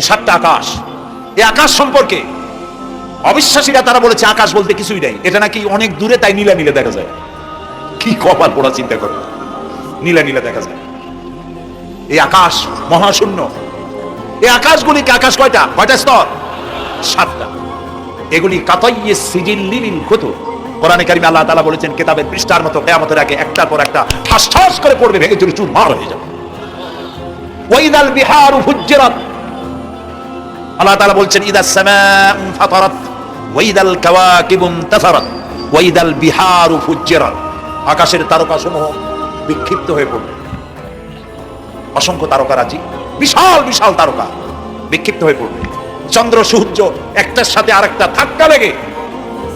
সাতটা আকাশ, এই আকাশ সম্পর্কে অবিশ্বাসীরা তারা বলেছে আকাশ বলতে কিছুই নাই, এটা নাকি অনেক দূরে, তাই নীলা নীলা দেখা যায়। কি কপাল পোড়া চিন্তা করো, নীলা নীলা দেখা যায়। এই আকাশ মহাশূন্য, এই আকাশগুলিকে, আকাশ কয়টা কয়টা স্তর? সাতটা। এগুলি কাতাইয়ে সিজিল্লিল কুতুব, কোরআনে কারিমে আল্লাহ তাআলা বলেছেন কিতাবের পৃষ্ঠার মতো কিয়ামতের আগে একটার পর একটা ঠাস ঠাস করে পড়বে, ভেঙে চুরে চুরমার হয়ে যাবে। ওয়াইদাল বিহারু ফুজ্জিরাত, আল্লাহ তাআলা বলছেন ইদাস সামাউ ফাতারাত ওয়াইদাল কাওয়াকিবু ইনতাসারাত ওয়াইদাল বিহারু ফুজ্জিরাত, আকাশের তারকাসমূহ বিক্ষিপ্ত হয়ে পড়বে। অসংখ্য তারকারাজি, বিশাল বিশাল তারকা বিক্ষিপ্ত হয়ে পড়বে। চন্দ্র সূর্য একটার সাথে আরেকটা ধাক্কা লেগে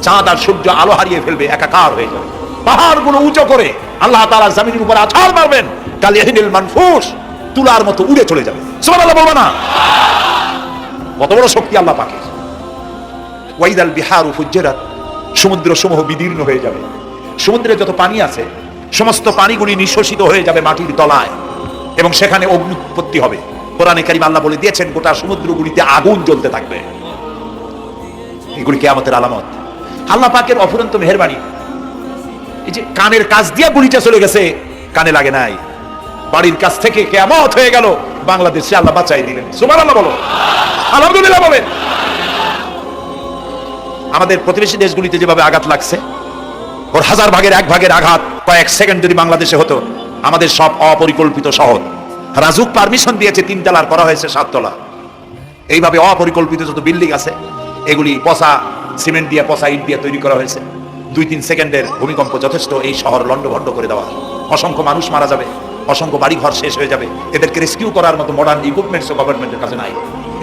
চাঁদ আর সূর্য আলো হারিয়ে ফেলবে, একাকার হয়ে যাবে। পাহাড়গুলো উঁচু করে আল্লাহ তাআলা জমিনের উপর আছাড় মারবেন, কালিহিনিল মানফুস, তুলার মতো উড়ে চলে যাবে। সুবহানাল্লাহ বলবা না? কত বড় শক্তি আল্লাহ পাকের। ওয়াইদাল বিহারু ফুজ্জিরাত, সমুদ্র সমূহ বিদীর্ণ হয়ে যাবে। সমুদ্রে যত পানি আছে সমস্ত পানিগুলি নিঃশোষিত হয়ে যাবে মাটির তলায়, এবং সেখানে অগ্নি উৎপত্তি হবে। কোরআনে কারিমে আল্লাহ বলে দিয়েছেন গোটা সমুদ্রগুলিতে আগুন জ্বলতে থাকবে। এগুলি কিয়ামতের আলামত। আল্লাহ পাকের অফুরন্ত মেহেরবানি। এই যে কানের কাছ দিয়ে গুলিটা চলে গেছে, কানে লাগে নাই, বাড়ির কাছ থেকে কিয়ামত হয়ে গেল, বাংলাদেশে আল্লাহ বাঁচাই দিলেন। সুবহানাল্লাহ বলো, আলহামদুলিল্লাহ বলেন। আমাদের প্রতিবেশী দেশগুলিতে যেভাবে আঘাত লাগছে, ওর 1000 ভাগের 1 ভাগের আঘাত কয়েক সেকেন্ড যদি বাংলাদেশে হতো, আমাদের সব অপরিকল্পিত শহর, রাজুক পারমিশন দিয়েছে 3 তলার, করা হয়েছে 7 তলা। এইভাবে অপরিকল্পিত যত বিল্ডিং আছে এগুলি পচা সিমেন্ট দিয়ে, পচা ইট দিয়ে তৈরি করা হয়েছে। 2-3 সেকেন্ডের ভূমিকম্প যথেষ্ট এই শহর লন্ডভন্ড করে দেওয়া। অসংখ্য মানুষ মারা যাবে, অসংখ্য বাড়ি ঘর শেষ হয়ে যাবে। এদেরকে রেস্কিউ করার মতো মডার্ন ইকুইপমেন্টস গভর্নমেন্টের কাছে নাই।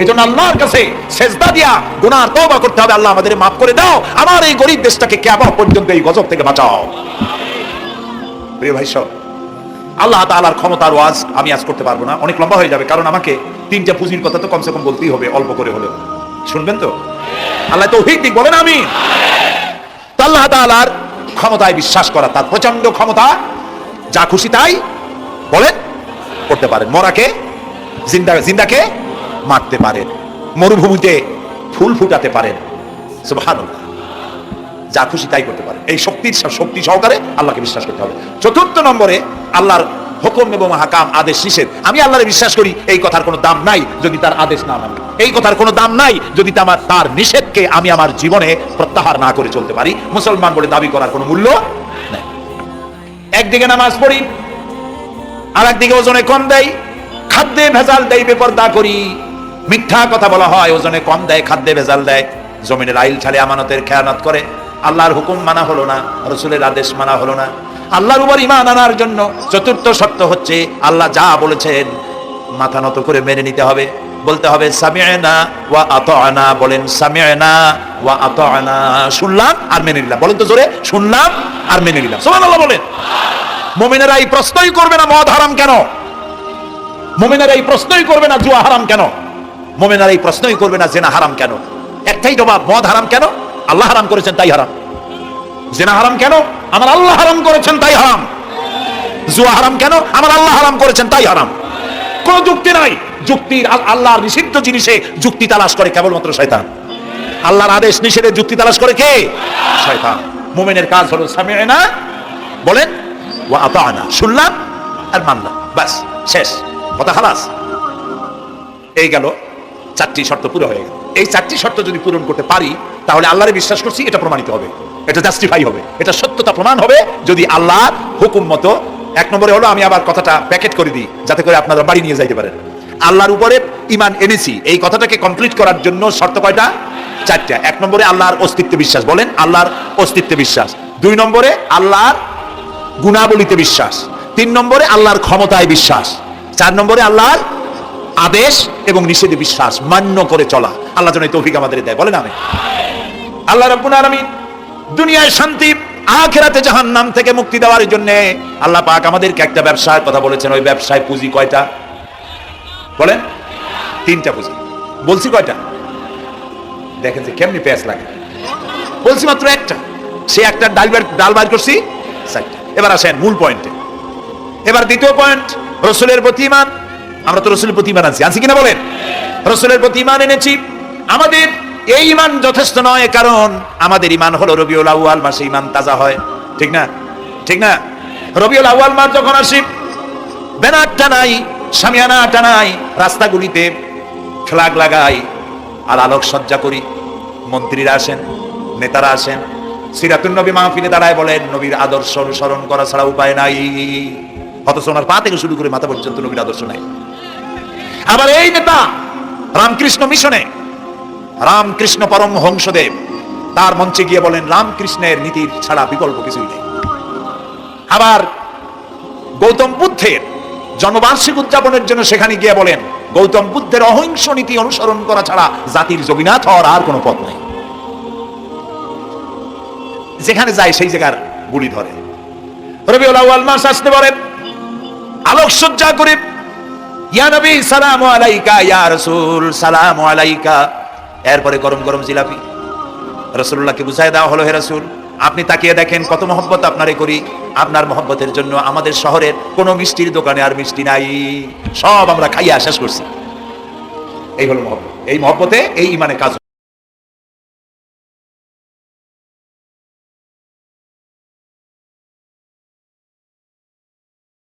এজন্য আল্লাহর কাছে সেজদা দিয়া গুনাহ তওবা করতে হবে, আল্লাহ আমাদের মাফ করে দাও, আমার এই গরিব দেশটাকে কিয়ামত পর্যন্ত এই গজব থেকে বাঁচাও। প্রিয় ভাই সব, আল্লাহ তাআলার ক্ষমতার ওয়াজ আমি আজ করতে পারবো না, অনেক লম্বা হয়ে যাবে, কারণ আমাকে 3টা পুঁজির কথা তো কমসে কম বলতেই হবে, অল্প করে হলেও। শুনবেন তো? আল্লাহ তৌফিক দিক, বলেন আমিন। আল্লাহ তাআলার ক্ষমতায় বিশ্বাস করা, তার প্রচন্ড ক্ষমতা, যা খুশি তাই বলেন করতে পারেন। মরাকে জিন্দাকে মারতে পারেন, মরুভূমিতে ফুল ফুটাতে পারেন। সুবহানাল্লাহ, যা খুশি তাই করতে পারেন। এই শক্তি সহকারে আল্লাহকে বিশ্বাস করতে হবে। 4 নম্বরে আল্লাহর হুকুম এবং হাকাম, আদেশ নিষেধ। আমি আল্লাহরে বিশ্বাস করি, এই কথার কোনো দাম নাই যদি তার আদেশ না মানি। এই কথার কোনো দাম নাই যদি তার নিষেধকে আমি আমার জীবনে প্রত্যাহার না করে চলতে পারি। মুসলমান বলে দাবি করার কোনো মূল্য নাই। একদিকে নামাজ পড়ি, আর একদিকে ওজনে কম দেয়, খাদ্যে ভেজাল দেয়, বেপরদা করি, মিথ্যা কথা বলা হয়, ওজনে কম দেয়, খাদ্যে ভেজাল দেয়, জমিনের আইল ছাড়ে, আমানতের খেয়ানত করে, আল্লাহর হুকুম মানা হলো না, রাসূলের আদেশ মানা হলো না। আল্লাহর উপর ঈমান আনার জন্য 4র্থ শর্ত হচ্ছে আল্লাহ যা বলেছেন মাথা নত করে মেনে নিতে হবে, বলতে হবে সামি'না ওয়া আতা'না। বলেন সামি'না ওয়া আতা'না, শুনলাম আর মেনে নিলাম। বলেন তো জোরে, শুনলাম আর মেনে নিলাম। সুবহানাল্লাহ বলেন। মুমিনেরা এই প্রশ্নই করবে না মদ হারাম কেন, মুমিনেরা এই প্রশ্নই করবে না জুয়া হারাম কেন, মুমিনেরা এই প্রশ্নই করবে না জিনা হারাম কেন। একটাই জবাব, মদ হারাম কেন? আল্লাহ হারাম করেছেন তাই হারাম। জিনা হারাম কেন? আমার আল্লাহ হারাম করেছেন তাই হারাম। জুয়া হারাম কেন? আমার আল্লাহ হারাম করেছেন তাই হারাম। কোন যুক্তি নাই। যুক্তির, আল্লাহর নিষিদ্ধ জিনিসে যুক্তি তালাশ করে কেবলমাত্র শয়তান। আল্লাহর আদেশ নিষেধে যুক্তি তালাশ করে কে? শয়তান। মুমিনের কাজ হলো সামি'না, বলেন, ওয়া আতা'না, শুনলাম আর মানলাম, বাস, শেষ কথা, খালাস। এই গেল 4টি শর্ত পুরো হয়ে গেল। এই 4টি শর্ত যদি পূরণ করতে পারি, তাহলে আল্লাহরে বিশ্বাস করছি এটা প্রমাণিত হবে, এটা জাস্টিফাই হবে, এটা সত্যতা প্রমাণ হবে যদি আল্লাহর হুকুম মতো। 1 নম্বরে হলো, আমি আবার কথাটা প্যাকেট করে দিই যাতে করে আপনারা বাড়ি নিয়ে যাইতে পারেন। আল্লাহর উপরে ঈমান এনেছি, এই কথাটাকে কমপ্লিট করার জন্য শর্ত কয়টা? 4টা। 1 নম্বরে আল্লাহর অস্তিত্বে বিশ্বাস, বলেন আল্লাহর অস্তিত্বে বিশ্বাস। 2 নম্বরে আল্লাহর গুণাবলীতে বিশ্বাস। 3 নম্বরে আল্লাহর ক্ষমতায় বিশ্বাস। 4 নম্বরে আল্লাহর আদেশ এবং নিষেধে বিশ্বাস, মান্য করে চলা। আল্লাহ যেন এই তৌফিক আমাদের দেয়, বলেন আমিন। আল্লাহ রাব্বুল আলামিন দুনিয়ায় শান্তি, আখিরাতে জাহান্নাম থেকে মুক্তি দেওয়ার জন্য আল্লাহ পাক আমাদেরকে একটা ব্যবসার কথা বলেছেন। ওই ব্যবসায় পুঁজি কয়টা? বলেন। 3টা পুঁজি। বলছি কয়টা? দেখেন যে কেমনি পেঁয়াজ লাগে। বলছি মাত্র একটা, সে একটা ডাল বাইর করছি 4টা। এবার আসেন মূল পয়েন্টে। এবার দ্বিতীয় পয়েন্ট, রাসূলের প্রতি ঈমান। আমরা তো রাসূলের প্রতি ঈমান আনছি কিনা বলেন? রাসূলের প্রতি ঈমান এনেছি। আমাদের এই ঈমান যথেষ্ট নয়, কারণ আমাদের ঈমান হলো রবিউল আউয়াল মাসে ঈমান তাজা হয়, ঠিক না? ঠিক না? রবিউল আউয়াল মাস যখন আসে, ব্যানার টানাই, শামিয়ানা টানাই, রাস্তাগুলিতে ফ্ল্যাগ লাগাই আর আলোক সজ্জা করি। মন্ত্রীরা আসেন, নেতারা আসেন, সিরাতুন নবী মাহফিলে দাঁড়ায় বলেন নবীর আদর্শ অনুসরণ করা ছাড়া উপায় নাই। অথচ ওনার পা থেকে শুরু করে মাথা পর্যন্ত নবীর আদর্শ নাই। আবার এই নেতা রামকৃষ্ণ মিশনে, রামকৃষ্ণ পরমহংসদেব তার মঞ্চে গিয়ে বলেন রামকৃষ্ণের নীতির ছাড়া বিকল্প কিছুই নেই। আবার গৌতম বুদ্ধের জন্মবার্ষিকী উদযাপনের জন্য সেখানে গিয়ে বলেন গৌতম বুদ্ধের অহিংস নীতি অনুসরণ করা ছাড়া জাতির যোগীনাথ হওয়ার আর কোনো পথ নাই। যেখানে যায় সেই জায়গার গুলি ধরে। রবিউল আউয়াল মাস আসতে পারে, আলোকসজ্জা করে ইয়া নবী সালামু আলাইকা, ইয়া রাসূল সালামু আলাইকা। এরপরে গরম গরম জিলাপি রাসূলুল্লাহকে বুঝায় দেওয়া হলো, হে রাসূল আপনি তাকিয়ে দেখেন কত মহব্বত আপনারে করি, আপনার মহব্বতের জন্য আমাদের শহরের কোনো মিষ্টির দোকানে আর মিষ্টি নাই, সব আমরা খাইয়া শেষ করছি। এই হলো মহব্বত। এই মহব্বতে এই ঈমানে কাজ।